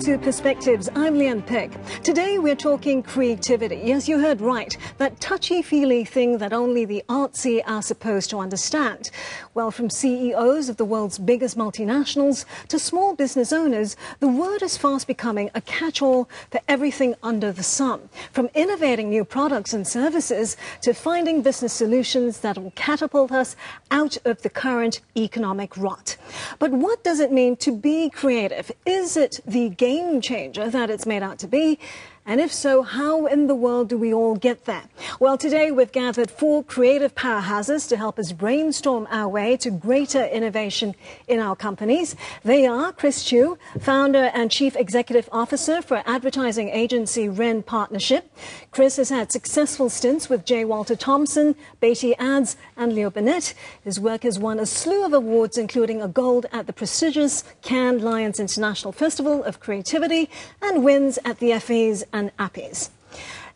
to Perspectives. I'm Lian Pick. Today we're talking creativity. Yes, you heard right. That touchy-feely thing that only the artsy are supposed to understand. Well, from CEOs of the world's biggest multinationals to small business owners, the word is fast becoming a catch-all for everything under the sun. From innovating new products and services to finding business solutions that will catapult us out of the current economic rut. But what does it mean to be creative? Is it the game changer that it's made out to be? And if so, how in the world do we all get there? Well, today we've gathered 4 creative powerhouses to help us brainstorm our way to greater innovation in our companies. They are Chris Chiu, founder and chief executive officer for advertising agency Wren Partnership. Chris has had successful stints with J. Walter Thompson, Beatty Ads and Leo Burnett. His work has won a slew of awards, including a gold at the prestigious Cannes Lions International Festival of Creativity and wins at the FAs and Appies.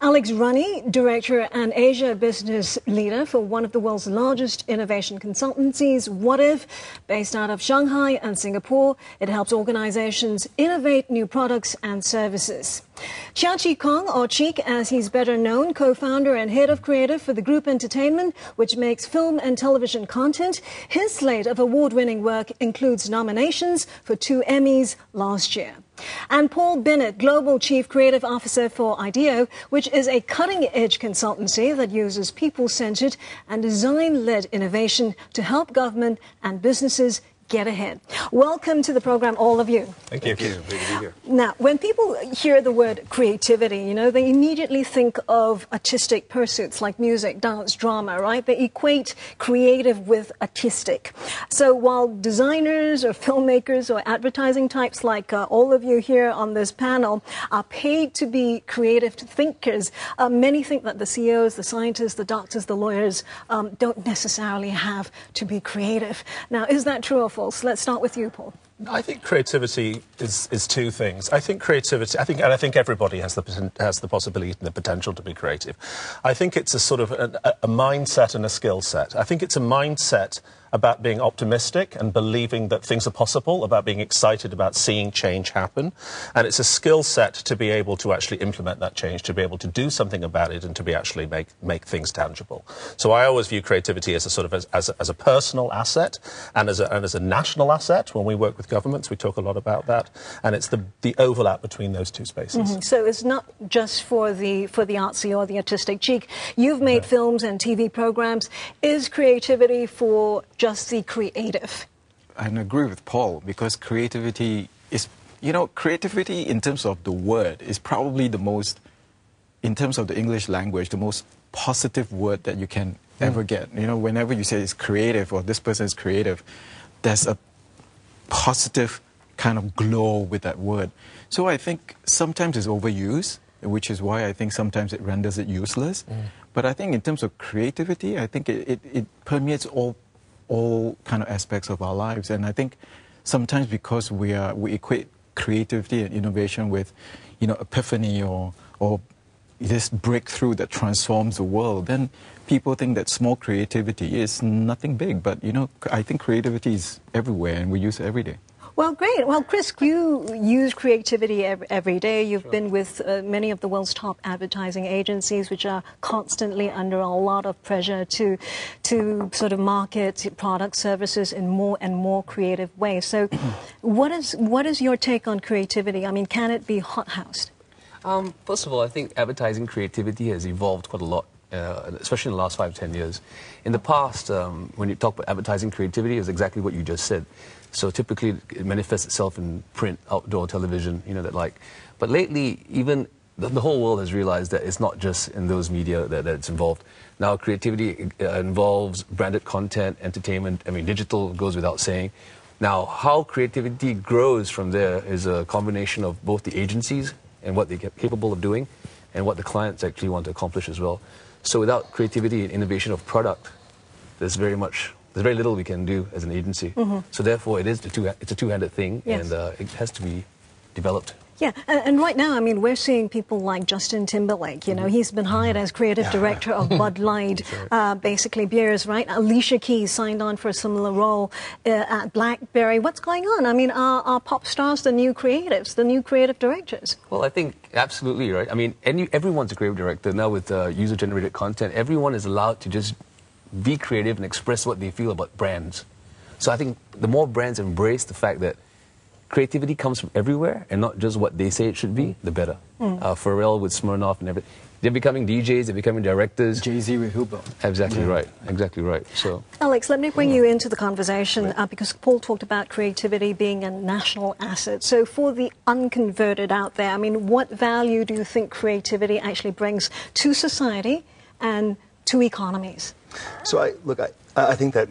Alex Runny, director and Asia business leader for one of the world's largest innovation consultancies, What If, based out of Shanghai and Singapore. It helps organizations innovate new products and services. Chia Chi Kong, or Cheek as he's better known, co-founder and head of creative for the Group Entertainment, which makes film and television content. His slate of award-winning work includes nominations for 2 Emmys last year. And Paul Bennett, Global Chief Creative Officer for IDEO, which is a cutting-edge consultancy that uses people-centered and design-led innovation to help government and businesses get ahead. Welcome to the program, all of you. Thank you. Thank you. Great to be here. Now, when people hear the word creativity, you know, they immediately think of artistic pursuits like music, dance, drama, right? They equate creative with artistic. So while designers or filmmakers or advertising types like all of you here on this panel are paid to be creative thinkers, many think that the CEOs, the scientists, the doctors, the lawyers don't necessarily have to be creative. Now, is that true or false? Let's start with you, Paul. I think creativity is 2 things. I think creativity, I think everybody has the possibility and the potential to be creative. I think it's a sort of a mindset and a skill set. I think it's a mindset about being optimistic and believing that things are possible, about being excited about seeing change happen. And it's a skill set to be able to actually implement that change, to be able to do something about it and to be actually make things tangible. So I always view creativity as a sort of as a personal asset and as a national asset. When we work with governments, we talk a lot about that. And it's the overlap between those 2 spaces. Mm-hmm. So it's not just for the artsy or the artistic. Cheek, you've made films and TV programs. Is creativity for just the creative? I agree with Paul, because creativity is, creativity in terms of the word is probably the most, in terms of the English language, the most positive word that you can ever get. Whenever you say it's creative or this person is creative, there's a positive kind of glow with that word. So I think sometimes it's overused, which is why I think sometimes it renders it useless. But I think in terms of creativity, I think it permeates all kind of aspects of our lives. And I think sometimes because we equate creativity and innovation with, epiphany or this breakthrough that transforms the world, then people think that small creativity is nothing big. But, I think creativity is everywhere and we use it every day. Well, great. Well, Chris, you use creativity every day. You've been with many of the world's top advertising agencies, which are constantly under a lot of pressure to sort of market product services in more and more creative ways. So what is your take on creativity? I mean, can it be hothoused? First of all, I think advertising creativity has evolved quite a lot, especially in the last 5 to 10 years. In the past, when you talk about advertising creativity, it's exactly what you just said. So typically it manifests itself in print, outdoor television, that like. But lately, even the whole world has realized that it's not just in those media that it's involved. Now creativity involves branded content, entertainment, digital goes without saying. Now, how creativity grows from there is a combination of both the agencies and what they're capable of doing and what the clients actually want to accomplish as well. So without creativity and innovation of product, there's very little we can do as an agency. So therefore, it's a two-handed thing, yes. And it has to be developed Yeah, and right now, I mean, we're seeing people like Justin Timberlake. You know, he's been hired as creative director of Bud Light, basically beers, right? Alicia Keys signed on for a similar role at BlackBerry. What's going on? I mean, are pop stars the new creatives, the new creative directors? Well, I think absolutely, right? I mean, everyone's a creative director now with user-generated content. Everyone is allowed to just be creative and express what they feel about brands. So I think the more brands embrace the fact that creativity comes from everywhere and not just what they say it should be, the better. Pharrell with Smirnoff and everything. They're becoming DJs, they're becoming directors. Jay-Z with Hubo. Exactly right, exactly right. So, Alex, let me bring you into the conversation because Paul talked about creativity being a national asset. So for the unconverted out there, I mean, what value do you think creativity actually brings to society and to economies? So I think that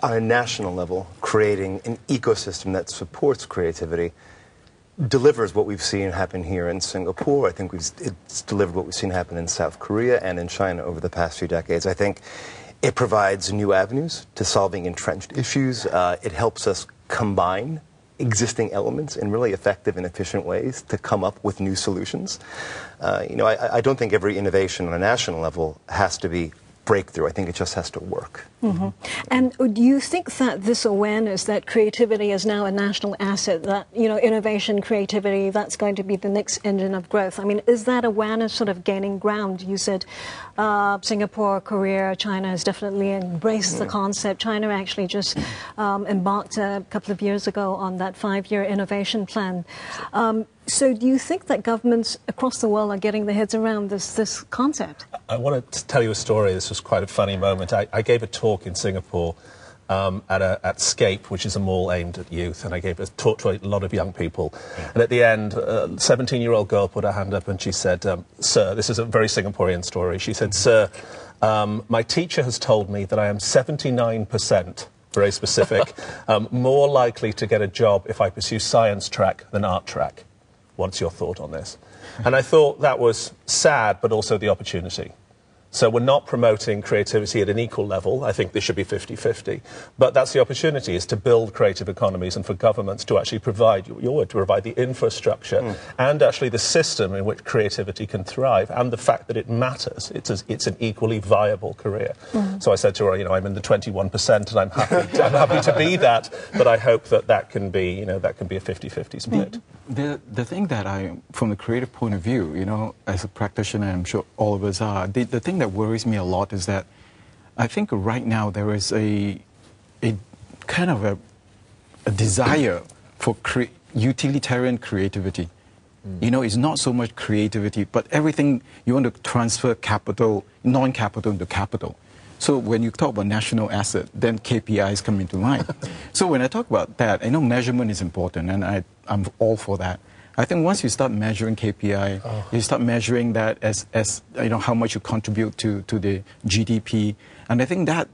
on a national level, creating an ecosystem that supports creativity delivers what we've seen happen here in Singapore. I think it's delivered what we've seen happen in South Korea and in China over the past few decades. I think it provides new avenues to solving entrenched issues. It helps us combine existing elements in really effective and efficient ways to come up with new solutions. I don't think every innovation on a national level has to be breakthrough. I think it just has to work. And do you think that this awareness that creativity is now a national asset, that, innovation, creativity, that's going to be the next engine of growth? I mean, is that awareness sort of gaining ground? You said Singapore, Korea, China has definitely embraced the concept. China actually just embarked a couple of years ago on that 5-year innovation plan. So do you think that governments across the world are getting their heads around this concept? I want to tell you a story. This was quite a funny moment. I gave a talk in Singapore at Scape, which is a mall aimed at youth, and I gave a talk to a lot of young people. And at the end, a 17-year-old girl put her hand up and she said, "Sir," this is a very Singaporean story, she said, "Sir, my teacher has told me that I am 79%, very specific, more likely to get a job if I pursue science track than art track. What's your thought on this?" And I thought that was sad, but also the opportunity. So we're not promoting creativity at an equal level. I think this should be 50-50. But that's the opportunity, is to build creative economies and for governments to actually provide, to provide the infrastructure and actually the system in which creativity can thrive and the fact that it matters. It's an equally viable career. So I said to her, I'm in the 21% and I'm happy to be that, but I hope that can be, that can be a 50-50 split. The thing that from the creative point of view, as a practitioner, I'm sure all of us are, the thing that worries me a lot is that I think right now there is a kind of a desire for utilitarian creativity. It's not so much creativity, but everything you want to transfer capital, non-capital into capital. So when you talk about national asset, then KPIs come into mind. So when I talk about that, measurement is important, and I'm all for that. I think once you start measuring KPI, you start measuring that as how much you contribute to the GDP, and I think that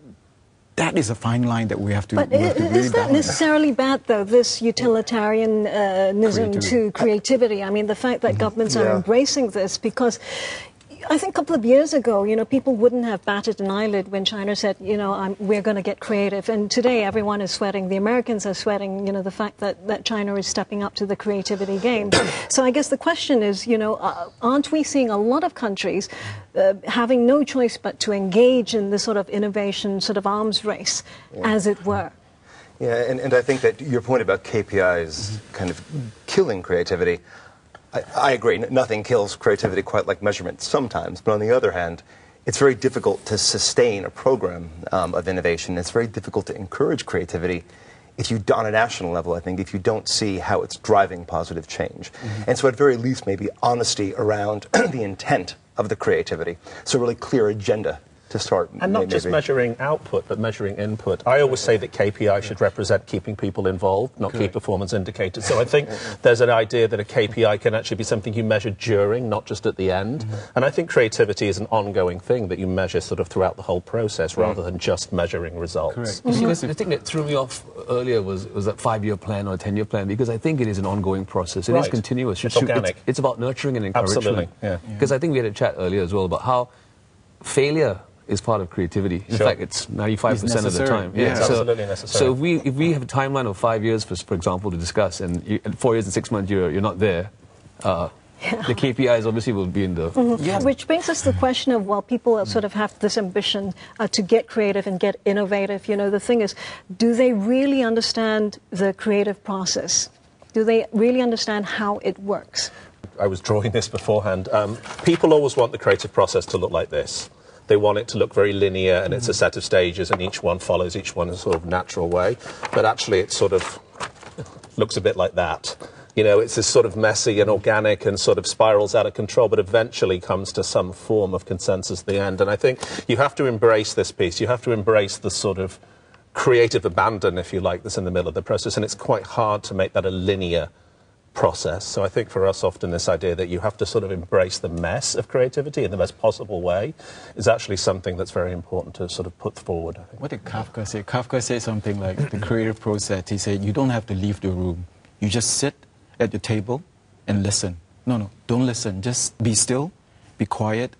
is a fine line that we have to. But is that necessarily bad, though? This utilitarianism to creativity. I mean, the fact that governments are embracing this, because I think a couple of years ago, people wouldn't have batted an eyelid when China said, we're going to get creative. And today, everyone is sweating. The Americans are sweating, the fact that China is stepping up to the creativity game. So I guess the question is, aren't we seeing a lot of countries having no choice but to engage in this sort of innovation, sort of arms race, as it were? Yeah, and I think that your point about KPIs kind of killing creativity, I agree. Nothing kills creativity quite like measurement sometimes. But on the other hand, it's very difficult to sustain a program of innovation. It's very difficult to encourage creativity on a national level, I think, if you don't see how it's driving positive change. And so at very least, maybe honesty around the intent of the creativity. So a really clear agenda to start. And not just measuring output, but measuring input. I always say that KPI should represent keeping people involved, not key performance indicators. So I think there's an idea that a KPI can actually be something you measure during, not just at the end. And I think creativity is an ongoing thing that you measure sort of throughout the whole process rather than just measuring results. Correct. The thing that threw me off earlier was that 5-year plan or a 10-year plan, because I think it is an ongoing process. It is continuous. It's organic. It's about nurturing and encouragement. Absolutely, yeah. Because I think we had a chat earlier as well about how failure is part of creativity. In fact, it's 95% of the time. Yeah, it's absolutely necessary. So if we have a timeline of 5 years, for example, to discuss, and 4 years and 6 months you're not there, The KPIs obviously will be in the... Yeah. Which brings us to the question of, well, people sort of have this ambition to get creative and get innovative. You know, the thing is, do they really understand the creative process? Do they really understand how it works? I was drawing this beforehand. People always want the creative process to look like this. They want it to look very linear, and it's a set of stages, and each one follows each one in a sort of natural way. But actually, it sort of looks a bit like that. You know, it's this sort of messy and organic and sort of spirals out of control, but eventually comes to some form of consensus at the end. And I think you have to embrace this piece. You have to embrace the sort of creative abandon, if you like, that's in the middle of the process. And it's quite hard to make that a linear process. So I think for us, often this idea that you have to sort of embrace the mess of creativity in the best possible way is actually something that's very important to sort of put forward, I think. What did Kafka say? Kafka said something like the creative process. He said, you don't have to leave the room. You just sit at the table and listen. No, don't listen. Just be still, be quiet,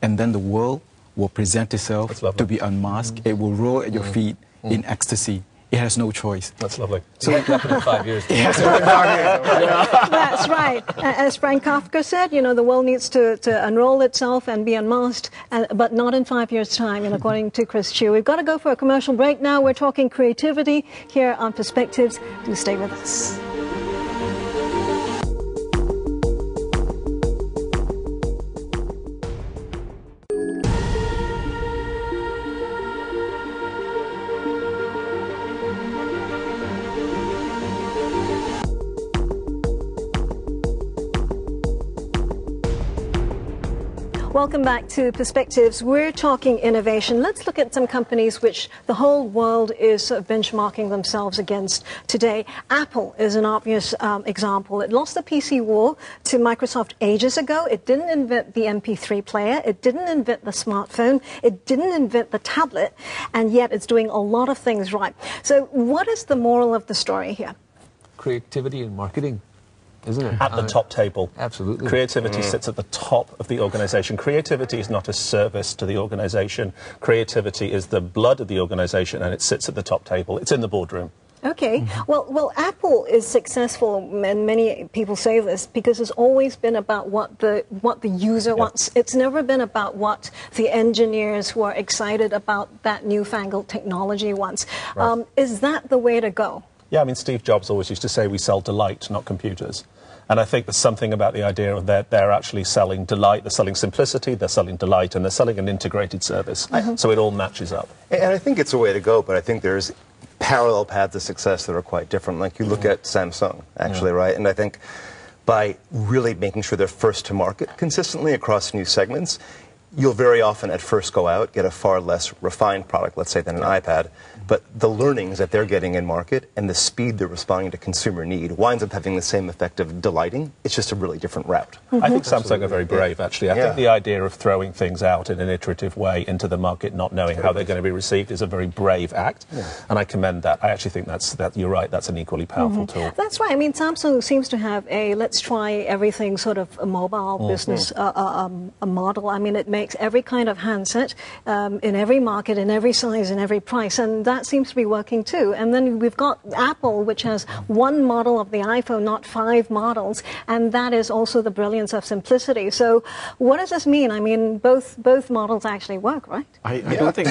and then the world will present itself to be unmasked. It will roll at your feet in ecstasy. It has no choice. That's lovely. So it happened in 5 years. That's right. As Frank Kafka said, you know, the world needs to unroll itself and be unmasked, but not in 5 years' time, and according to Chris Chu. We've got to go for a commercial break now. We're talking creativity here on Perspectives. Do stay with us. Welcome back to Perspectives. We're talking innovation. Let's look at some companies which the whole world is benchmarking themselves against today. Apple is an obvious example. It lost the PC war to Microsoft ages ago. It didn't invent the MP3 player. It didn't invent the smartphone. It didn't invent the tablet. And yet it's doing a lot of things right. So what is the moral of the story here? Creativity and marketing. Isn't it? At the top table. Absolutely. Creativity sits at the top of the organization. Creativity is not a service to the organization. Creativity is the blood of the organization, and it sits at the top table. It's in the boardroom. Okay. Well, Apple is successful, and many people say this, because it's always been about what the user wants. It's never been about what the engineers who are excited about that newfangled technology wants. Right. Is that the way to go? Yeah, I mean, Steve Jobs always used to say we sell delight, not computers. And I think there's something about the idea of that they're actually selling delight, they're selling simplicity, they're selling delight, and they're selling an integrated service. So it all matches up. And I think it's a way to go, but I think there's parallel paths of success that are quite different. Like you look at Samsung, actually, right? And I think by really making sure they're first to market consistently across new segments, you'll very often at first go out, get a far less refined product, let's say, than an iPad. But the learnings that they're getting in market and the speed they're responding to consumer need winds up having the same effect of delighting. It's just a really different route. I think Samsung are very brave, actually. I think the idea of throwing things out in an iterative way into the market, not knowing how they're going to be received, is a very brave act. And I commend that. I actually think that you're right, that's an equally powerful tool. That's right. I mean, Samsung seems to have a let's try everything sort of a mobile business a model. I mean, it makes every kind of handset in every market, in every size, in every price. And that seems to be working too. And then we've got Apple, which has one model of the iPhone, not 5 models, and that is also the brilliance of simplicity. So what does this mean? I mean, both models actually work, right? I don't think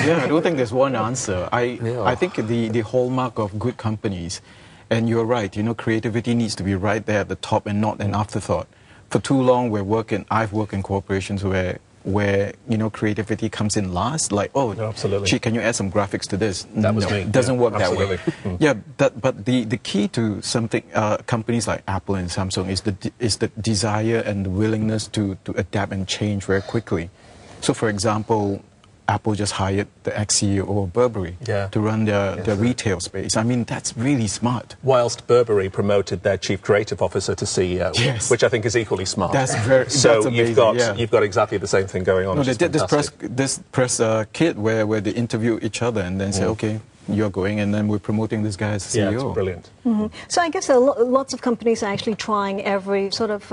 there's one answer. I think the hallmark of good companies, and you're right, you know, creativity needs to be right there at the top and not an afterthought. For too long, I've worked in corporations where you know, creativity comes in last, like, oh, absolutely. Gee, can you add some graphics to this? That was me. It doesn't work absolutely. that way. Yeah, but the key to something, companies like Apple and Samsung is the desire and the willingness to adapt and change very quickly. So, for example, Apple just hired the ex-CEO of Burberry to run their retail space. I mean, that's really smart. Whilst Burberry promoted their chief creative officer to CEO, which I think is equally smart. That's amazing, you've got exactly the same thing going on. No, they did this press kit where they interview each other and then say, okay, you're going, and then we're promoting this guy as CEO. Yeah, it's brilliant. So I guess there are lots of companies are actually trying every sort of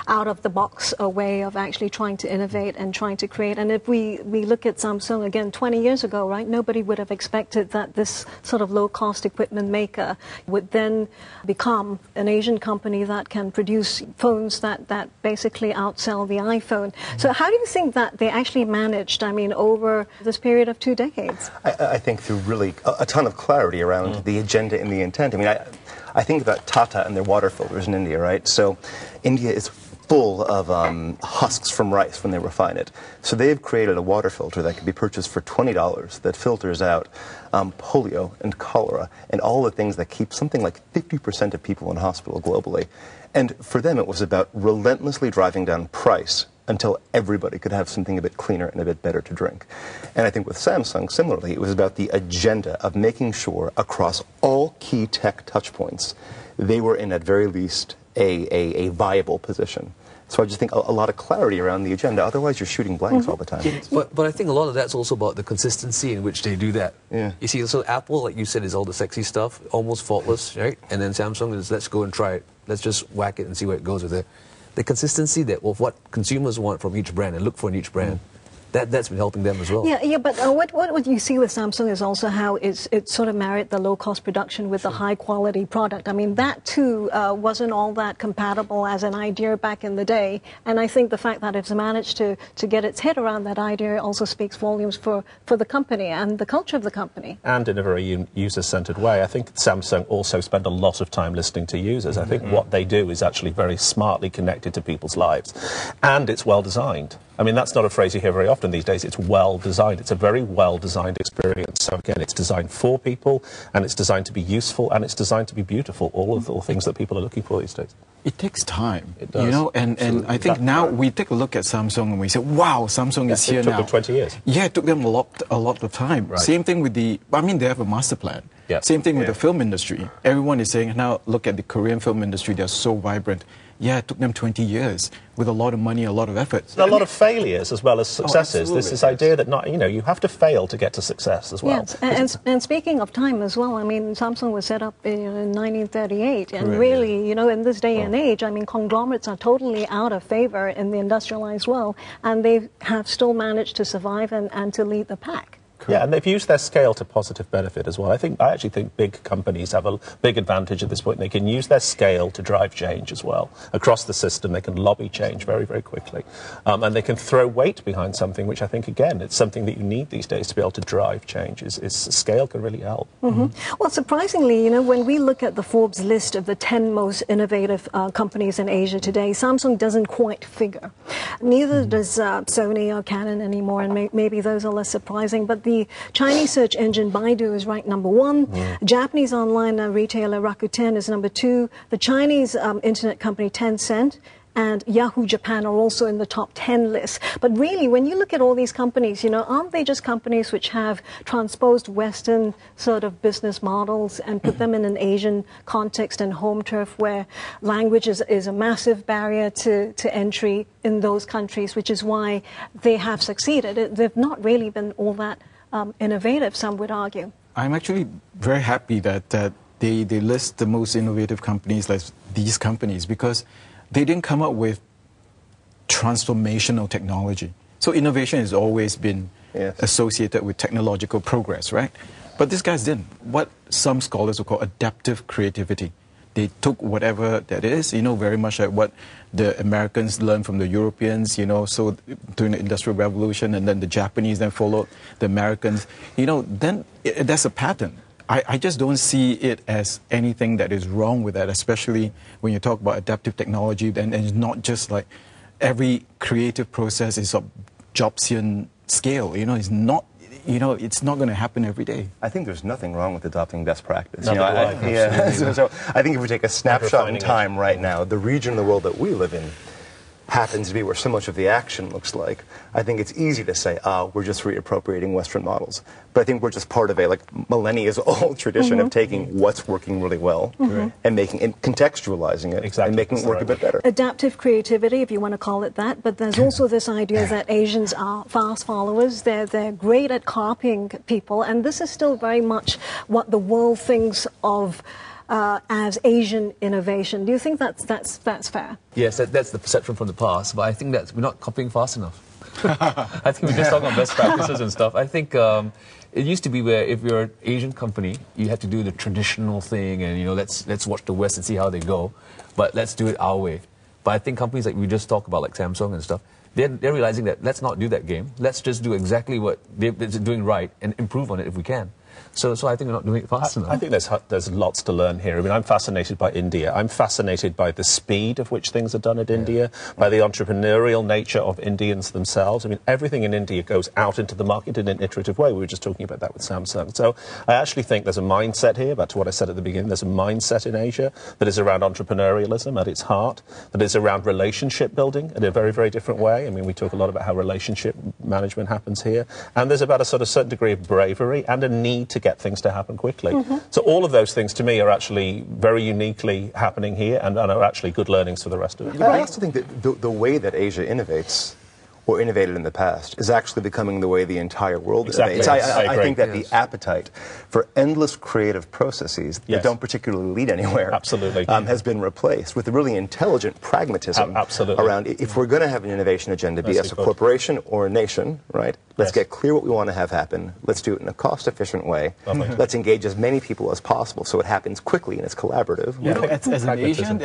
out-of-the-box way of actually trying to innovate and trying to create. And if we look at Samsung, again, 20 years ago, right, nobody would have expected that this sort of low-cost equipment maker would then become an Asian company that can produce phones that basically outsell the iPhone. So how do you think that they actually managed, I mean, over this period of 2 decades? I think through really a ton of clarity around the agenda and the intent. I mean, I think about Tata and their water filters in India, right? So India is full of husks from rice when they refine it. So they've created a water filter that can be purchased for $20 that filters out polio and cholera and all the things that keep something like 50% of people in hospital globally. And for them, it was about relentlessly driving down price until everybody could have something a bit cleaner and a bit better to drink. And I think with Samsung, similarly, it was about the agenda of making sure across all key tech touchpoints, they were in at very least a viable position. So I just think a lot of clarity around the agenda. Otherwise, you're shooting blanks all the time. But I think a lot of that's also about the consistency in which they do that. Yeah. You see, so Apple, like you said, is all the sexy stuff, almost faultless, right? And then Samsung is, let's go and try it. Let's just whack it and see where it goes with it. The consistency that of what consumers want from each brand and look for in each brand, that's been helping them as well. Yeah, but what you see with Samsung is also how it sort of married the low-cost production with the high-quality product. I mean, that too wasn't all that compatible as an idea back in the day, and I think the fact that it's managed to get its head around that idea also speaks volumes for the company and the culture of the company. And in a very user-centered way. I think Samsung also spend a lot of time listening to users. I think what they do is actually very smartly connected to people's lives, and it's well-designed. I mean, that's not a phrase you hear very often these days. It's well-designed. It's a very well-designed experience. So again, it's designed for people, and it's designed to be useful, and it's designed to be beautiful, all of the things that people are looking for these days. It takes time. It does. You know, and I think now we take a look at Samsung and we say, wow, Samsung is here now. It took them 20 years. Yeah, it took them a lot of time. Right. Same thing with they have a master plan. Yeah. Same thing with the film industry. Everyone is saying, now look at the Korean film industry, they're so vibrant. Yeah, it took them 20 years with a lot of money, a lot of effort. There are a lot of failures as well as successes. There's this idea that you have to fail to get to success as well. Yes, and speaking of time as well, I mean, Samsung was set up in 1938, and really, in this day and age, I mean, conglomerates are totally out of favor in the industrialized world, and they have still managed to survive and to lead the pack. Yeah, and they've used their scale to positive benefit as well. I actually think big companies have a big advantage at this point. They can use their scale to drive change as well. Across the system, they can lobby change very, very quickly. And they can throw weight behind something, which I think, again, it's something that you need these days to be able to drive change. Scale can really help. Well, surprisingly, when we look at the Forbes list of the 10 most innovative companies in Asia today, Samsung doesn't quite figure. Neither does Sony or Canon anymore, and maybe those are less surprising. But the Chinese search engine Baidu is ranked #1. Japanese online retailer Rakuten is #2. The Chinese internet company Tencent and Yahoo Japan are also in the top 10 list. But really, when you look at all these companies, aren't they just companies which have transposed Western sort of business models and put them in an Asian context and home turf where language is a massive barrier to entry in those countries, which is why they have succeeded. They've not really been all that innovative, some would argue. I'm actually very happy that they list the most innovative companies like these companies, because they didn't come up with transformational technology. So innovation has always been associated with technological progress, right? But these guys didn't. What some scholars would call adaptive creativity. They took whatever that is, very much like what the Americans learned from the Europeans, so during the Industrial Revolution, and then the Japanese then followed the Americans. Then that's a pattern. I just don't see it as anything that is wrong with that, especially when you talk about adaptive technology, and it's not just like every creative process is of Jobsian scale. It's not. It's not going to happen every day. I think there's nothing wrong with adopting best practice. So I think if we take a snapshot in time right now, the region of the world that we live in, happens to be where so much of the action looks like, I think it's easy to say, oh, we're just reappropriating Western models. But I think we're just part of a millennia-old tradition of taking what's working really well and contextualizing it and making it work a bit better. Adaptive creativity, if you want to call it that, but there's also this idea that Asians are fast followers. They're great at copying people, and this is still very much what the world thinks of as Asian innovation. Do you think that's fair? Yes, that's the perception from the past, but I think that we're not copying fast enough. I think we're just talking about best practices and stuff. I think it used to be where if you're an Asian company, you had to do the traditional thing and, let's watch the West and see how they go, but let's do it our way. But I think companies like we just talked about, like Samsung and stuff, they're realizing that let's not do that game. Let's just do exactly what they're doing right and improve on it if we can. So I think we're not doing it fast enough. I think there's lots to learn here. I mean, I'm fascinated by India. I'm fascinated by the speed of which things are done in India, by the entrepreneurial nature of Indians themselves. I mean, everything in India goes out into the market in an iterative way. We were just talking about that with Samsung. So I actually think there's a mindset here, back to what I said at the beginning, there's a mindset in Asia that is around entrepreneurialism at its heart, that is around relationship building in a very, very different way. I mean, we talk a lot about how relationship management happens here. And there's about a sort of certain degree of bravery and a need to get things to happen quickly. So all of those things, to me, are actually very uniquely happening here and are actually good learnings for the rest of it. I also think that the way that Asia innovates, or innovated in the past, is actually becoming the way the entire world innovates. I think that the appetite for endless creative processes that don't particularly lead anywhere has been replaced with a really intelligent pragmatism around, if we're going to have an innovation agenda, be as a corporation or a nation, right? Let's get clear what we want to have happen. Let's do it in a cost-efficient way. Let's engage as many people as possible so it happens quickly and it's collaborative. As an Asian,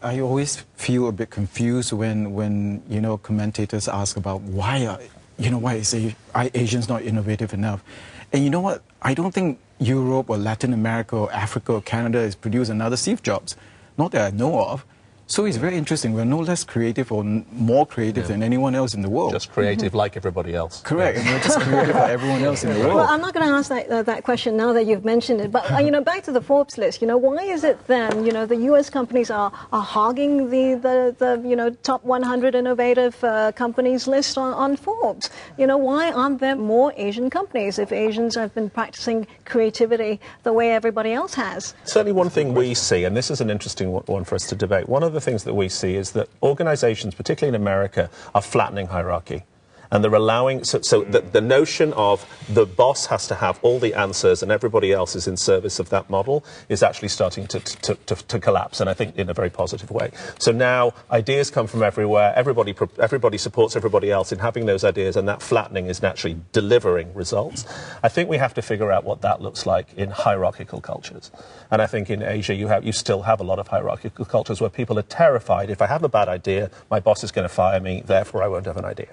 I always feel a bit confused when commentators ask about why is Asians not innovative enough? And you know what? I don't think Europe or Latin America or Africa or Canada has produced another Steve Jobs. Not that I know of. So it's very interesting. We're no less creative or more creative than anyone else in the world. Just creative like everybody else. Correct. And we're just creative like everyone else in the world. Well, I'm not going to ask that question now that you've mentioned it. But, back to the Forbes list, why is it then, the U.S. companies are hogging the top 100 innovative companies list on Forbes? Why aren't there more Asian companies if Asians have been practicing creativity the way everybody else has? Certainly one thing we see, and this is an interesting one for us to debate, one of the things that we see is that organizations, particularly in America, are flattening hierarchy. And they're allowing, so the notion of the boss has to have all the answers and everybody else is in service of that model is actually starting to collapse, and I think in a very positive way. So now ideas come from everywhere, everybody supports everybody else in having those ideas, and that flattening is naturally delivering results. I think we have to figure out what that looks like in hierarchical cultures. And I think in Asia you still have a lot of hierarchical cultures where people are terrified, if I have a bad idea, my boss is going to fire me, therefore I won't have an idea.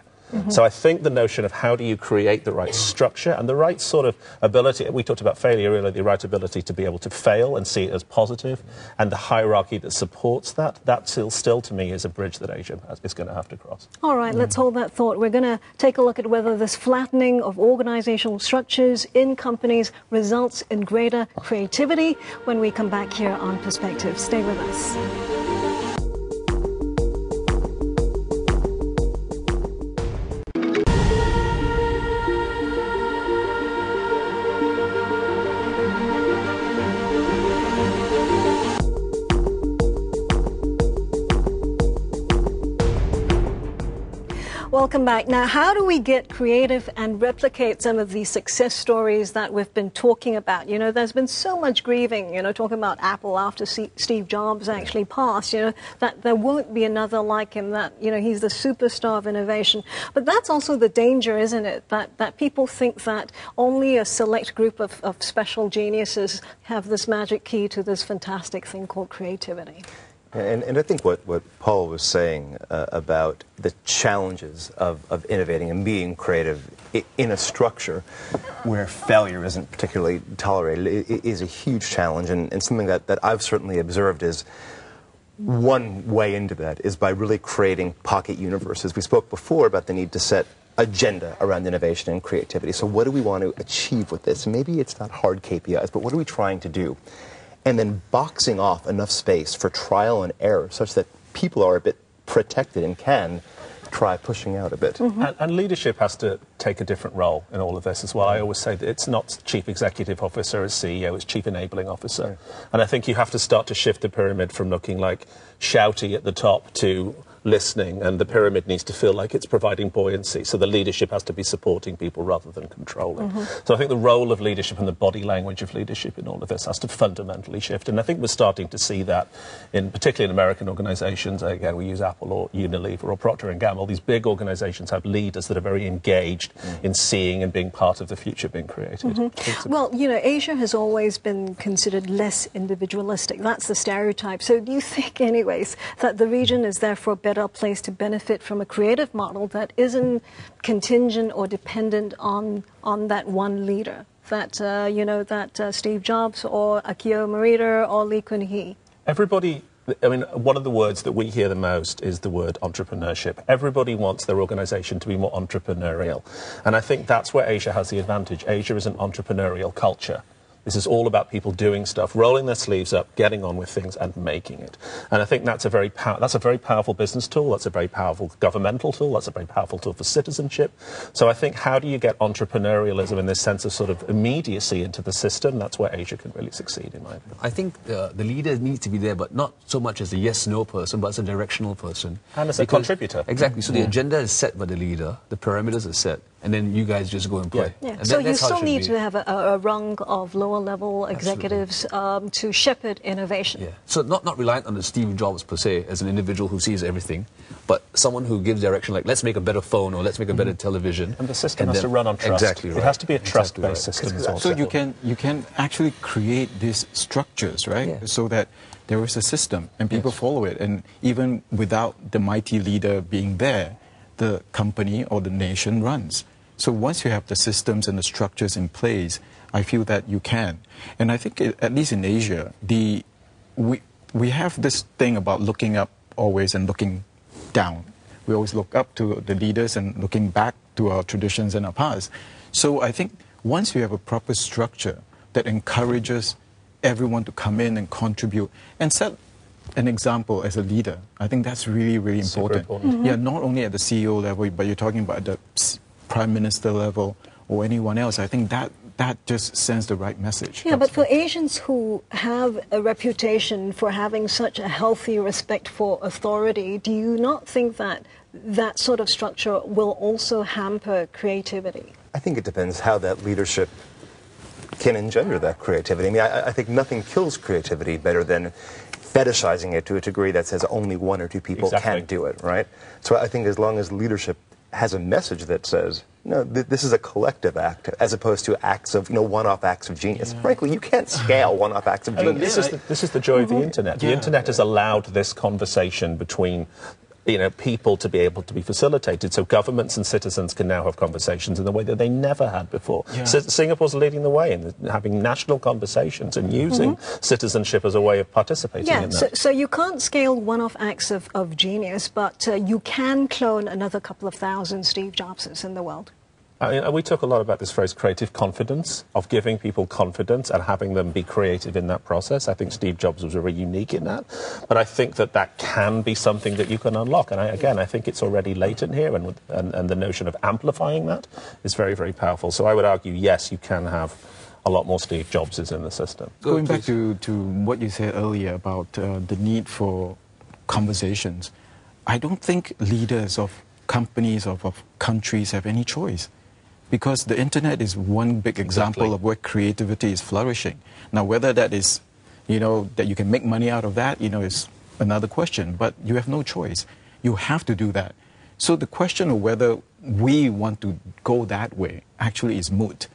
So I think the notion of how do you create the right structure and the right sort of ability, we talked about failure earlier, the right ability to be able to fail and see it as positive, and the hierarchy that supports that still to me is a bridge that Asia is going to have to cross. All right, let's hold that thought. We're going to take a look at whether this flattening of organizational structures in companies results in greater creativity when we come back here on Perspective. Stay with us. Welcome back. Now, how do we get creative and replicate some of these success stories that we've been talking about? There's been so much grieving, talking about Apple after Steve Jobs actually passed, that there won't be another like him, that, he's the superstar of innovation. But that's also the danger, isn't it? That people think that only a select group of special geniuses have this magic key to this fantastic thing called creativity. And I think what Paul was saying about the challenges of innovating and being creative in a structure where failure isn't particularly tolerated is a huge challenge, and something that I've certainly observed is one way into that is by really creating pocket universes. We spoke before about the need to set agenda around innovation and creativity. So what do we want to achieve with this? Maybe it's not hard KPIs, but what are we trying to do? And then boxing off enough space for trial and error such that people are a bit protect it and can try pushing out a bit. And leadership has to take a different role in all of this as well. I always say that it's not chief executive officer as CEO, it's chief enabling officer. And I think you have to start to shift the pyramid from looking like shouty at the top to listening, and the pyramid needs to feel like it's providing buoyancy. So the leadership has to be supporting people rather than controlling. So I think the role of leadership and the body language of leadership in all of this has to fundamentally shift. And I think we're starting to see that, particularly in American organizations. Again, we use Apple or Unilever or Procter & Gamble. These big organizations have leaders that are very engaged in seeing and being part of the future being created. Well, you know, Asia has always been considered less individualistic. That's the stereotype. So do you think, anyways, that the region is therefore better place to benefit from a creative model that isn't contingent or dependent on that one leader, that Steve Jobs or Akio Morita or Lee Kun-hee? Everybody, I mean, one of the words that we hear the most is the word entrepreneurship. Everybody wants their organization to be more entrepreneurial. And I think that's where Asia has the advantage. Asia is an entrepreneurial culture. This is all about people doing stuff, rolling their sleeves up, getting on with things and making it. And I think that's a very powerful business tool. That's a very powerful governmental tool. That's a very powerful tool for citizenship. So I think, how do you get entrepreneurialism in this sense of sort of immediacy into the system? That's where Asia can really succeed, in my opinion. I think the leader needs to be there, but not so much as a yes-no person, but as a directional person. And as a contributor. Exactly. So the agenda is set by the leader, the parameters are set, and then you guys just go and play. Yeah. And So you still need to have a rung of lower-level executives to shepherd innovation. Yeah. So not reliant on the Steve Jobs per se as an individual who sees everything, but someone who gives direction, like let's make a better phone or let's make a better television. And the system has to run on trust. Exactly right. It has to be a trust-based system as well. So you can actually create these structures, right? Yeah. So that there is a system and people follow it. And even without the mighty leader being there, the company or the nation runs. So once you have the systems and the structures in place, I feel that you can. And I think, at least in Asia, we have this thing about looking up always and looking down. We always look up to the leaders and looking back to our traditions and our past. So I think once you have a proper structure that encourages everyone to come in and contribute and set an example as a leader, I think that's really, really important. Yeah, not only at the CEO level, but you're talking about the Prime Minister level or anyone else. I think that just sends the right message. Yeah, but for Asians who have a reputation for having such a healthy respect for authority, do you not think that that sort of structure will also hamper creativity? I think it depends how that leadership can engender that creativity. I mean, I think nothing kills creativity better than fetishizing it to a degree that says only one or two people can do it, right? So I think as long as leadership has a message that says, no, this is a collective act, as opposed to acts of, one-off acts of genius. Frankly, you can't scale one-off acts of genius. This is the joy of the internet. The internet has allowed this conversation between people to be able to be facilitated, so governments and citizens can now have conversations in the way that they never had before. So Singapore's leading the way in having national conversations and using citizenship as a way of participating in that. So you can't scale one-off acts of genius, but you can clone another couple of thousand Steve Jobses in the world. I mean, we talk a lot about this phrase creative confidence, of giving people confidence and having them be creative in that process. I think Steve Jobs was very unique in that. But I think that can be something that you can unlock. And I think it's already latent here, and the notion of amplifying that is very, very powerful. So I would argue, yes, you can have a lot more Steve Jobses in the system. Going back to what you said earlier about the need for conversations, I don't think leaders of companies, of countries have any choice. Because the internet is one big example of where creativity is flourishing. Now, whether that is, that you can make money out of that, is another question. But you have no choice. You have to do that. So the question of whether we want to go that way actually is moot.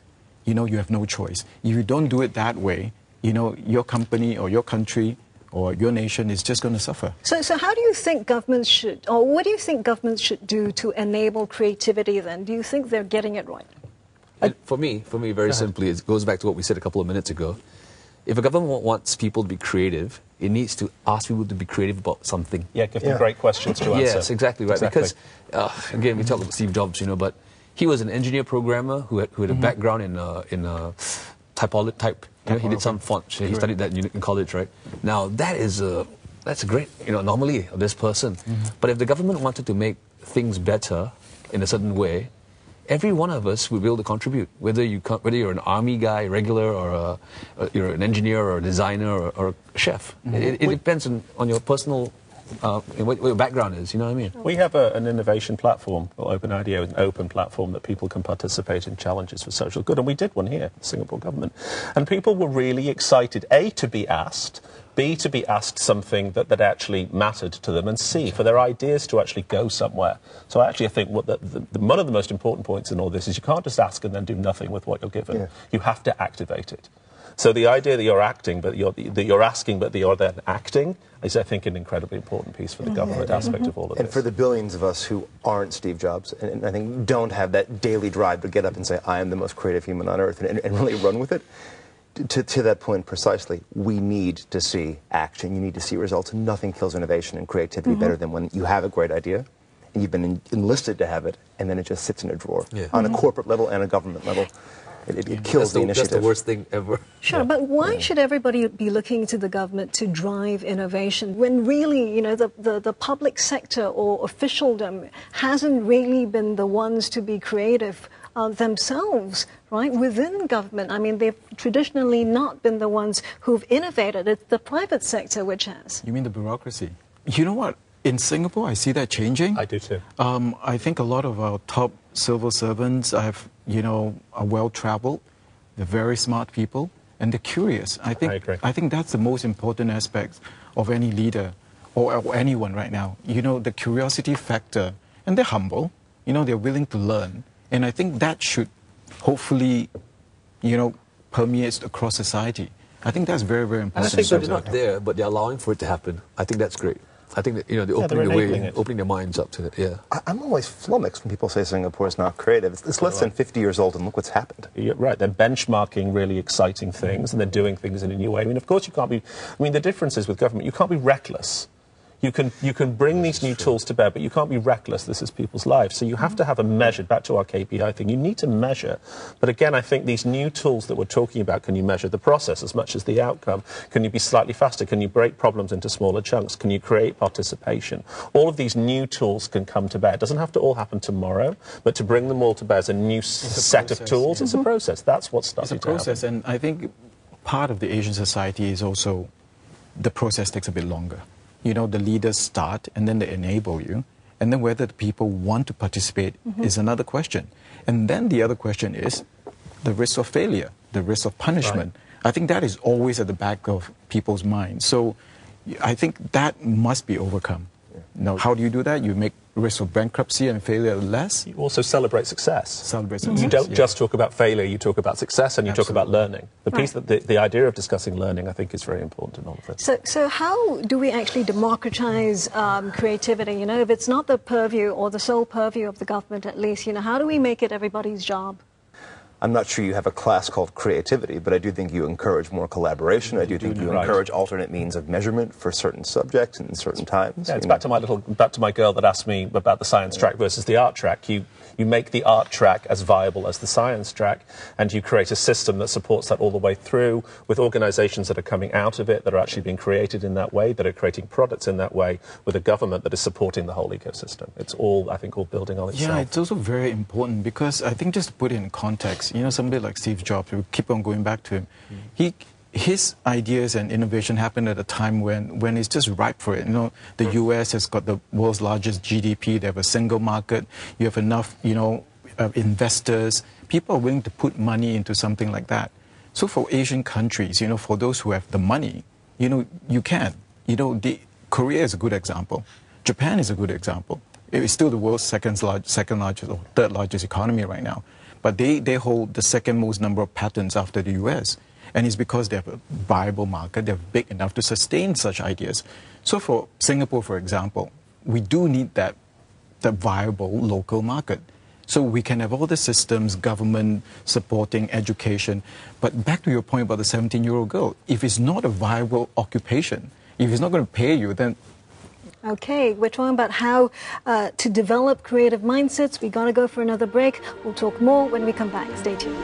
You have no choice. If you don't do it that way, your company or your country or your nation is just going to suffer. So how do you think governments should, or what do you think governments should do to enable creativity then? Do you think they're getting it right? For me, very simply, it goes back to what we said a couple of minutes ago. If a government wants people to be creative, it needs to ask people to be creative about something. Yeah, give them great questions to answer. Yes, exactly right. Because, again, we talk about Steve Jobs, but he was an engineer programmer who had a background in type. He did some fonts. He studied that in college, right? Now, that is that's a great anomaly of this person. But if the government wanted to make things better in a certain way, every one of us would be able to contribute, whether you're an army guy, regular, or you're an engineer or a designer or a chef. It depends on your personal, what your background is, you know what I mean? We have an innovation platform, or Open IDEO, an open platform that people can participate in challenges for social good. And we did one here, the Singapore government. And people were really excited, A, to be asked, B, to be asked something that actually mattered to them, and C, for their ideas to actually go somewhere. So I think one of the most important points in all this is you can't just ask and then do nothing with what you're given. Yeah. You have to activate it. So the idea that you're acting, that you're asking, but that you're then acting, is, I think, an incredibly important piece for the government aspect of all of this. And for the billions of us who aren't Steve Jobs, and I think don't have that daily drive to get up and say, I am the most creative human on earth, and really run with it, to that point precisely, we need to see action. You need to see results. Nothing kills innovation and creativity better than when you have a great idea, and you've been enlisted to have it, and then it just sits in a drawer. On a corporate level and a government level. It kills the initiative. That's the worst thing ever. Sure, but why should everybody be looking to the government to drive innovation when really, the public sector or officialdom hasn't really been the ones to be creative themselves, right, within government? I mean, they've traditionally not been the ones who've innovated. It's the private sector which has. You mean the bureaucracy? You know what? In Singapore, I see that changing. I do too. I think a lot of our top civil servants are well-traveled. They're very smart people, and they're curious. I agree. I think that's the most important aspect of any leader or anyone right now. The curiosity factor, and they're humble. They're willing to learn, and I think that should hopefully, permeate across society. I think that's very, very important. And I think they're not there, but they're allowing for it to happen. I think that's great. I think that, they're opening their minds up to it, yeah. I'm always flummoxed when people say Singapore is not creative. It's less than 50 years old, and look what's happened. You're right. They're benchmarking really exciting things, and they're doing things in a new way. I mean, of course, you can't be... the difference is with government, you can't be reckless. You can bring these new tools to bear, but you can't be reckless. This is people's lives. So you have to have a measure. Back to our KPI thing, you need to measure. But again, I think these new tools that we're talking about, can you measure the process as much as the outcome? Can you be slightly faster? Can you break problems into smaller chunks? Can you create participation? All of these new tools can come to bear. It doesn't have to all happen tomorrow, but to bring them all to bear as a new set of tools, it's a process. That's what's starting to happen. It's a process, and I think part of the Asian society is also the process takes a bit longer. The leaders start, and then they enable you. And then whether the people want to participate is another question. And then the other question is the risk of failure, the risk of punishment. Right. I think that is always at the back of people's minds. So I think that must be overcome. Now, how do you do that? You make risk of bankruptcy and failure less. You also celebrate success. Celebrate success. You don't just talk about failure, you talk about success, and you talk about learning. The piece that the idea of discussing learning, I think, is very important in all of this. So how do we actually democratize creativity? If it's not the purview or the sole purview of the government, at least, how do we make it everybody's job? I'm not sure you have a class called creativity, but I do think you encourage more collaboration. I do think you encourage alternate means of measurement for certain subjects and certain times. Yeah, it's back to my girl that asked me about the science track versus the art track. You make the art track as viable as the science track, and you create a system that supports that all the way through, with organizations that are coming out of it, that are actually being created in that way, that are creating products in that way, with a government that is supporting the whole ecosystem. It's all, I think, all building on itself. Yeah, it's also very important because I think, just to put it in context, somebody like Steve Jobs, we keep on going back to him, his ideas and innovation happened at a time when it's just ripe for it. The US has got the world's largest GDP, they have a single market, you have enough, investors, people are willing to put money into something like that. So for Asian countries, for those who have the money, you can. Korea is a good example. Japan is a good example. It's still the world's second largest or third largest economy right now. But they hold the second most number of patents after the US. And it's because they have a viable market, they're big enough to sustain such ideas. So for Singapore, for example, we do need that viable local market. So we can have all the systems, government supporting education. But back to your point about the 17-year-old girl, if it's not a viable occupation, if it's not going to pay you, then... Okay, we're talking about how to develop creative mindsets. We got to go for another break. We'll talk more when we come back. Stay tuned.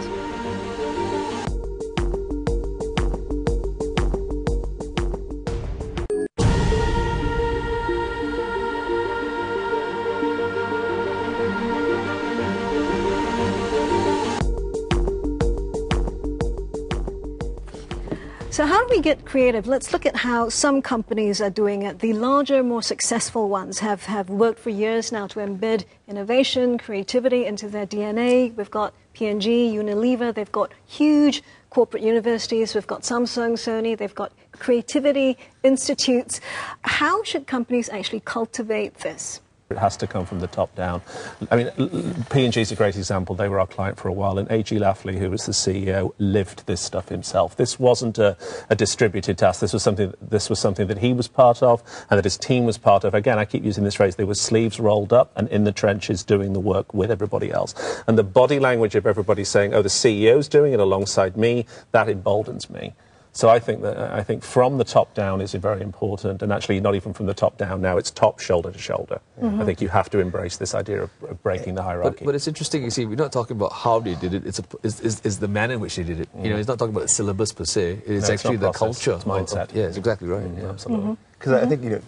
So how do we get creative? Let's look at how some companies are doing it. The larger, more successful ones have worked for years now to embed innovation, creativity into their DNA. We've got P&G, Unilever, they've got huge corporate universities, we've got Samsung, Sony, they've got creativity institutes. How should companies actually cultivate this? It has to come from the top down. I mean, P&G is a great example. They were our client for a while, and A.G. Lafley, who was the CEO, lived this stuff himself. This wasn't a distributed task. This was something that he was part of and that his team was part of. Again, I keep using this phrase, they were sleeves rolled up and in the trenches doing the work with everybody else. And the body language of everybody saying, oh, the CEO's doing it alongside me, that emboldens me. So I think from the top down is very important, and actually not even from the top down now, it's top shoulder to shoulder. Mm-hmm. I think you have to embrace this idea of breaking the hierarchy. But it's interesting, you see, we're not talking about how they did it, it's the manner in which they did it. You know, it's not talking about the syllabus per se, it's actually the culture. It's mindset. Yeah, it's exactly right. Yeah. Absolutely. Because I think, you know,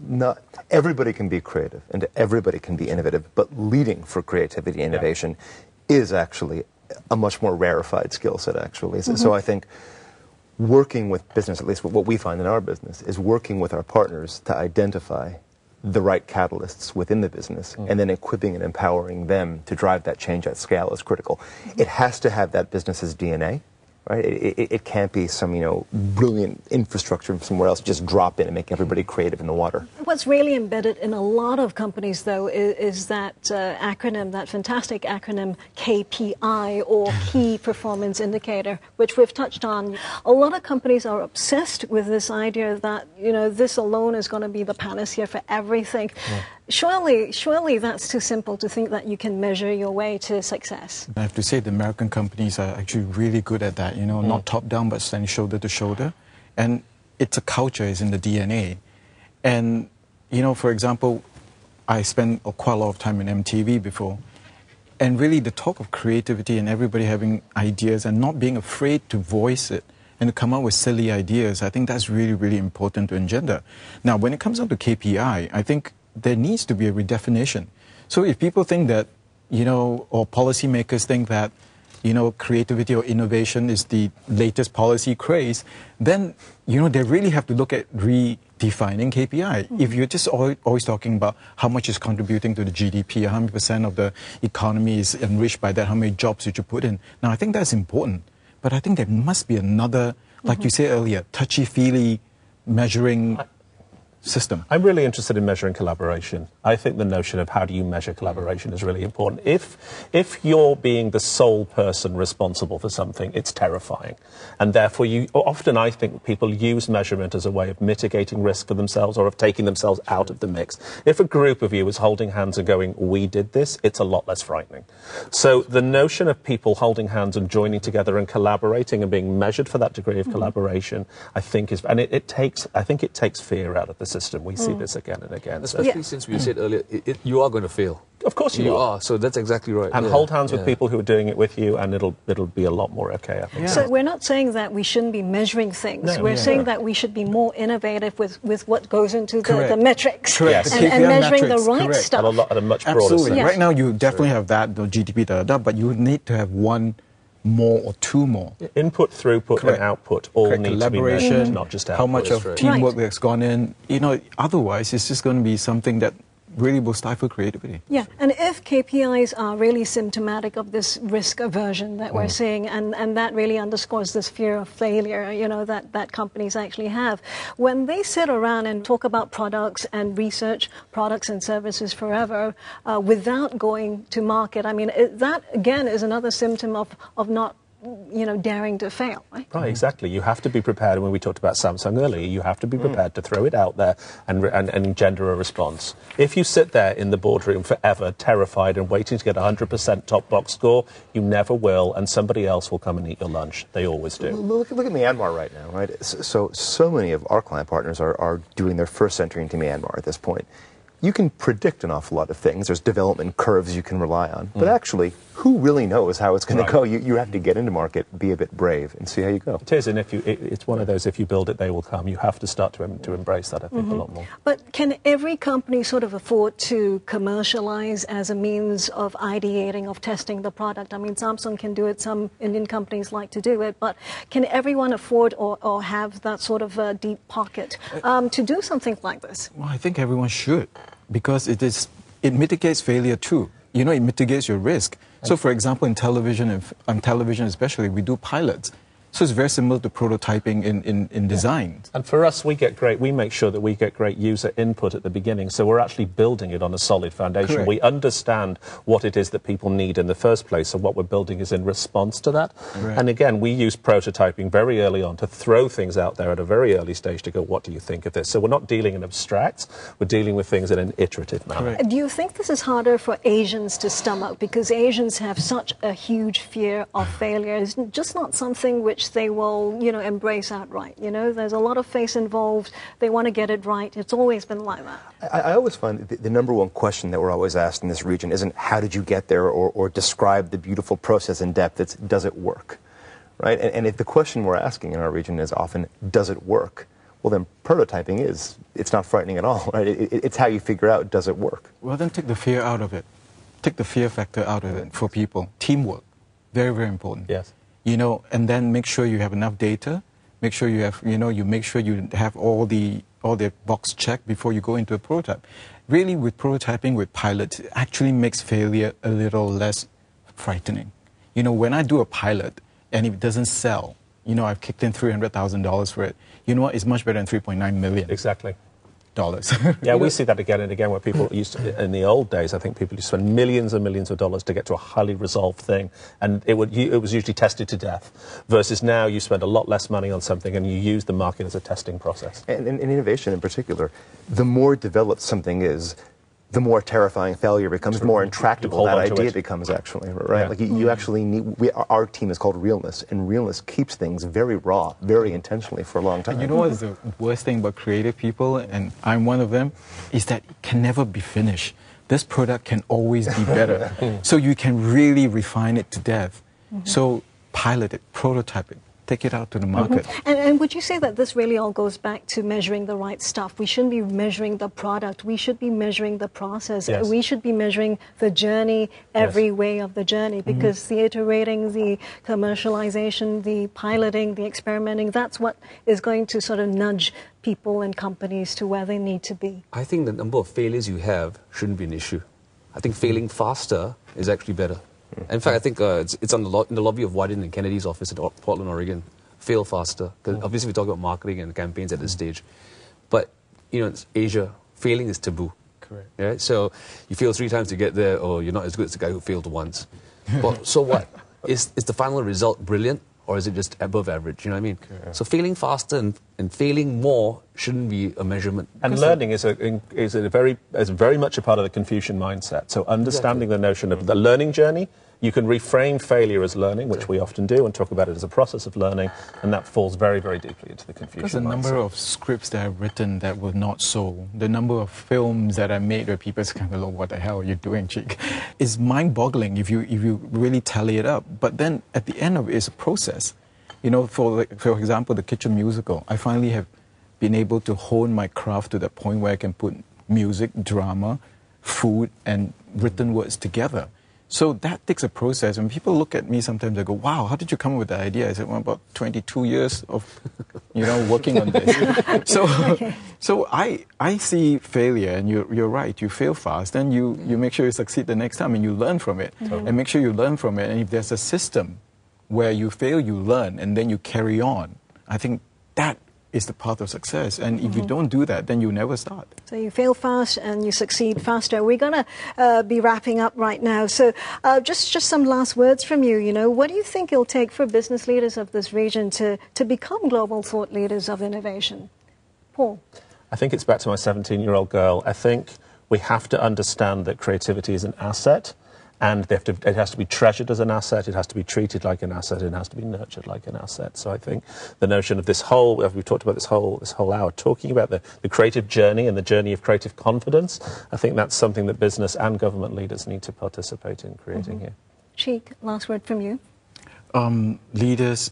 not everybody can be creative and everybody can be innovative, but leading for creativity and innovation is actually a much more rarefied skill set, actually. So I think working with business, at least what we find in our business, is working with our partners to identify the right catalysts within the business and then equipping and empowering them to drive that change at scale is critical. It has to have that business's DNA, right? It can't be some, you know, brilliant infrastructure from somewhere else, just drop in and make everybody creative in the water. What's really embedded in a lot of companies, though, is that acronym, that fantastic acronym KPI, or Key Performance Indicator, which we've touched on. A lot of companies are obsessed with this idea that, you know, this alone is going to be the panacea for everything. Yeah. Surely that's too simple to think that you can measure your way to success. I have to say the American companies are actually really good at that, you know, not top down but standing shoulder to shoulder. And it's a culture, it's in the DNA. And, you know, for example, I spent quite a lot of time in MTV before. And really the talk of creativity and everybody having ideas and not being afraid to voice it and to come up with silly ideas, I think that's really, really important to engender. Now, when it comes down to KPI, I think there needs to be a redefinition. So if people think that, you know, or policymakers think that, you know, creativity or innovation is the latest policy craze, then, you know, they really have to look at redefining KPI. If you're just always talking about how much is contributing to the GDP, 100% of the economy is enriched by that, how many jobs did you put in? Now, I think that's important, but I think there must be another, like you said earlier, touchy-feely measuring system. I'm really interested in measuring collaboration. I think the notion of how do you measure collaboration is really important. If you're being the sole person responsible for something, it's terrifying. And therefore, often I think people use measurement as a way of mitigating risk for themselves or of taking themselves out of the mix. If a group of you is holding hands and going, we did this, it's a lot less frightening. So the notion of people holding hands and joining together and collaborating and being measured for that degree of collaboration, I think is, and it takes fear out of the system. We see this again and again. Especially since we said earlier, you are going to fail. Of course you are. So that's exactly right. And hold hands with people who are doing it with you, and it'll be a lot more okay, I think. So we're not saying that we shouldn't be measuring things. No, we're saying that we should be more innovative with what goes into the metrics. Correct. Yes. And measuring the right stuff. At a much broader Absolutely. sense. Right now you definitely have that, the GDP, but you need to have one more or two more. Input, throughput, and output all need to be measured, not just output. How much of teamwork that's gone in. You know, otherwise it's just going to be something that really will stifle creativity. Yeah, and if KPIs are really symptomatic of this risk aversion that we're seeing, and that really underscores this fear of failure, you know, that companies actually have, when they sit around and talk about products and research products and services forever without going to market, I mean, that again is another symptom of not, you know, daring to fail, right? Right, exactly. You have to be prepared. When we talked about Samsung earlier, you have to be prepared to throw it out there and engender a response. If you sit there in the boardroom forever, terrified and waiting to get a 100% top box score, you never will, and somebody else will come and eat your lunch. They always do. Look at Myanmar right now, right? So many of our client partners are doing their first entry into Myanmar at this point. You can predict an awful lot of things. There's development curves you can rely on. But actually, who really knows how it's going to go? You have to get into market, be a bit brave, and see how you go. It is, and it's one of those, if you build it, they will come. You have to start to embrace that, I think, a lot more. But can every company sort of afford to commercialize as a means of ideating, of testing the product? I mean, Samsung can do it, some Indian companies like to do it, but can everyone afford or have that sort of deep pocket to do something like this? Well, I think everyone should, because it mitigates failure too. You know, it mitigates your risk. So, for example, in television, on television especially, we do pilots. So it's very similar to prototyping in design. And for us, we make sure that we get great user input at the beginning, so we're actually building it on a solid foundation. Correct. We understand what it is that people need in the first place, so what we're building is in response to that. Correct. And again, we use prototyping very early on to throw things out there at a very early stage to go, what do you think of this? So we're not dealing in abstracts, we're dealing with things in an iterative manner. Correct. Do you think this is harder for Asians to stomach, because Asians have such a huge fear of failure? It's just not something which they will, embrace outright. There's a lot of face involved. They want to get it right. It's always been like that. I always find that the number one question that we're always asked in this region isn't how did you get there or describe the beautiful process in depth. It's does it work, right? And if the question we're asking in our region is often does it work, well then prototyping it's not frightening at all, right? It's how you figure out does it work. Well, then take the fear out of it. Take the fear factor out of it for people. Teamwork, very, very important. Yes. And then make sure you have enough data. Make sure you have, make sure you have all the box checked before you go into a prototype. Really, with prototyping, with pilots, it actually makes failure a little less frightening. When I do a pilot and it doesn't sell, I've kicked in $300,000 for it. You know what? It's much better than $3.9 million. Exactly. Dollars. Yeah, we see that again and again where people used to, in the old days, I think people used to spend millions and millions of dollars to get to a highly resolved thing, and it was usually tested to death, versus now you spend a lot less money on something and you use the market as a testing process. And in innovation in particular, the more developed something is, the more terrifying failure becomes, the more intractable that idea becomes actually, right? Yeah. Like you actually need, our team is called realness, and realness keeps things very raw, very intentionally for a long time. And you know what is the worst thing about creative people, and I'm one of them, is that it can never be finished. This product can always be better. So you can really refine it to death. So pilot it, prototype it, take it out to the market. And would you say that this really all goes back to measuring the right stuff? We shouldn't be measuring the product. We should be measuring the process. Yes. We should be measuring the journey, every way of the journey, because the iterating, the commercialization, the piloting, the experimenting, that's what is going to sort of nudge people and companies to where they need to be. I think the number of failures you have shouldn't be an issue. I think failing faster is actually better. In fact, I think it's in the lobby of Wyden and Kennedy's office at Portland, Oregon. Fail faster. Because obviously we talk about marketing and campaigns at this stage. But, it's Asia, failing is taboo. Correct. Right? So you fail 3 times to get there, or you're not as good as the guy who failed once. But so what? Is the final result brilliant, or is it just above average? You know what I mean? Correct. So failing faster and failing more shouldn't be a measurement. And learning is very much a part of the Confucian mindset. So understanding the notion of the learning journey, you can reframe failure as learning, which we often do, and talk about it as a process of learning, and that falls very, very deeply into the Confucian mindset. Because the number of scripts that I've written that were not sold, the number of films that I made where people kind of, what the hell are you doing, chick? Is mind-boggling if you really tally it up. But then at the end of it is a process. For example, the kitchen musical, I finally have been able to hone my craft to the point where I can put music, drama, food, and written words together. So that takes a process. When people look at me sometimes, they go, wow, how did you come up with that idea? I said, well, about 22 years of, working on this. So I see failure, and you're right. You fail fast, and you make sure you succeed the next time, and you learn from it. And make sure you learn from it. And if there's a system where you fail, you learn, and then you carry on, I think that is the path of success. And if you don't do that, then you never start. So you fail fast and you succeed faster. We're going to be wrapping up right now. So just some last words from you. What do you think it'll take for business leaders of this region to become global thought leaders of innovation? Paul? I think it's back to my 17-year-old girl. I think we have to understand that creativity is an asset, and it has to be treasured as an asset, it has to be treated like an asset, it has to be nurtured like an asset. So I think the notion of this whole, as we've talked about this whole hour, talking about the creative journey and the journey of creative confidence, I think that's something that business and government leaders need to participate in creating here. Cheek, last word from you. Leaders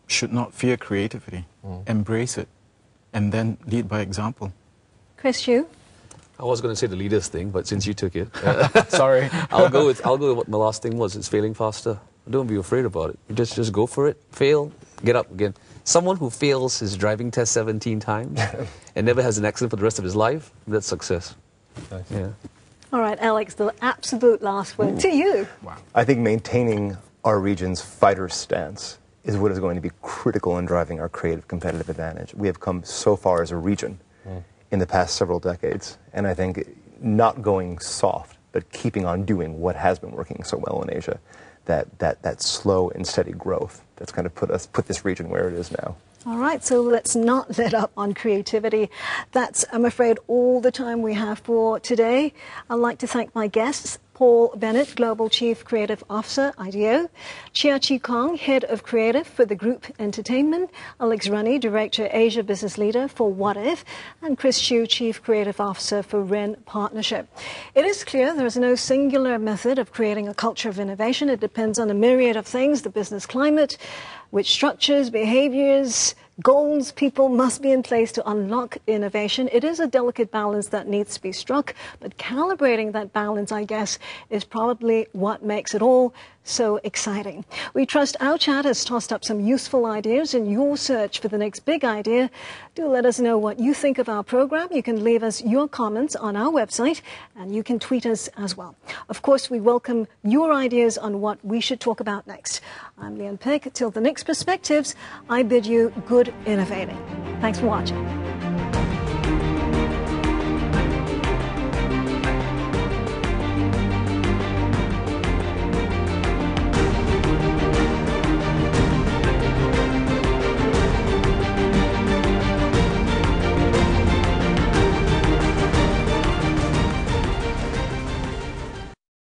should not fear creativity. Embrace it, and then lead by example. Chris, you? I was going to say the leaders thing, but since you took it, Sorry. I'll go with what my last thing was. It's failing faster. Don't be afraid about it. You just go for it. Fail, get up again. Someone who fails his driving test 17 times and never has an accident for the rest of his life, that's success. Nice. Yeah. All right, Alex, the absolute last word to you. Wow. I think maintaining our region's fighter stance is what is going to be critical in driving our creative competitive advantage. We have come so far as a region in the past several decades, and I think not going soft, but keeping on doing what has been working so well in Asia, that slow and steady growth that's kind of put this region where it is now. All right, so let's not let up on creativity. That's, I'm afraid, all the time we have for today. I'd like to thank my guests, Paul Bennett, Global Chief Creative Officer, IDEO, Chia Chi Kong, Head of Creative for the Group Entertainment, Alex Runny, Director Asia Business Leader for What If, and Chris Chu, Chief Creative Officer for Ren Partnership. It is clear there is no singular method of creating a culture of innovation. It depends on a myriad of things, the business climate, which structures, behaviors, goals, people must be in place to unlock innovation. It is a delicate balance that needs to be struck, but calibrating that balance, I guess, is probably what makes it all so exciting. We trust our chat has tossed up some useful ideas in your search for the next big idea. Do let us know what you think of our program. You can leave us your comments on our website, and you can tweet us as well. Of course, we welcome your ideas on what we should talk about next. I'm Leanne Pick. Till the next Perspectives, I bid you good innovating. Thanks for watching.